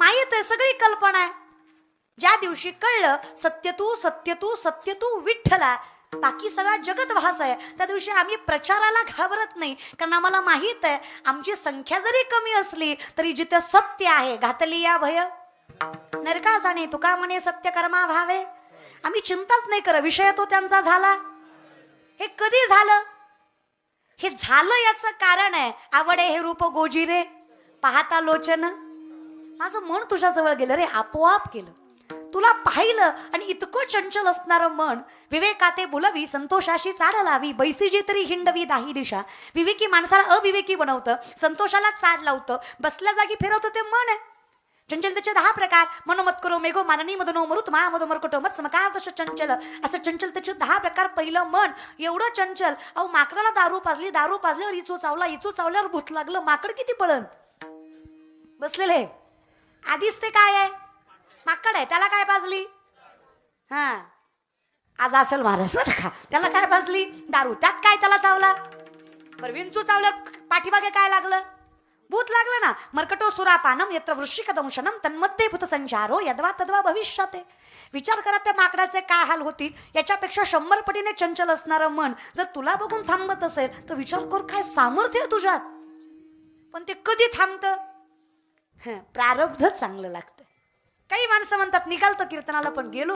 माहित आहे सगळी कल्पना आहे. ज्या दिवशी कळलं सत्य तू सत्य तू सत्य तू विठ्ठला, बाकी सगळा जगत भास आहे, त्या दिवशी आम्ही प्रचाराला घाबरत नाही. कारण आम्हाला माहित आहे आमची संख्या जरी कमी असली तरी जिथे सत्य आहे घातली या भय नरका जाणे, तुका म्हणे सत्य कर्मा भावे. आम्ही चिंताच नाही कर, विषय तो त्यांचा झाला. हे कधी झालं? हे झालं याचं कारण आहे आवडे हे रूप गोजिरे पाहता लोचन. माझं मन तुझ्याजवळ गेलं रे, आपोआप गेलं. तुला पाहिलं आणि इतकं चंचल असणारं मन विवेकाते बोलवी संतोषाशी चाड लावी. बैसीजी तरी हिंडवी दाही दिशा. विवेकी माणसाला अविवेकी बनवतं, संतोषाला चाड लावतं, बसल्या जागी फिरवतं ते मन आहे. चंचलतेचे 10 प्रकार. मनोमत करो मेघो माननी मदनो मरुत मा मधो मरकटो मत समकार दश चंचल. असं चंचलतेचे 10 प्रकार. पहिलं मन एवढं चंचल. अहो माकडाला दारू पाजल्यावर इचू चावल्यावर भूत लागलं, माकड किती पळन बसलेले. आधीच ते काय आहे, माकड आहे, त्याला काय पाजली? हा आज असेल महाराज बरं का, त्याला काय पाजली? दारू. त्यात काय त्याला चावला? बरं विंचू चावल्यावर पाठीमागे काय लागलं? भूत लागलं ना. मर्कटो सुरापानम यत्र वृश्चिक दंशनम तन्मध्ये भूत संचारो यद्वा तद्वा भविष्यते. विचार करा त्या माकडाचे काय हाल होतील. याच्यापेक्षा 100 पटीने चंचल असणारं मन जर तुला बघून थांबत असेल तर विचार कर काय सामर्थ्य आहे तुझ्यात. पण ते कधी थांबतं? प्रारब्ध चांगलं लागतं. काही माणसं म्हणतात निघालतो कीर्तनाला पण गेलो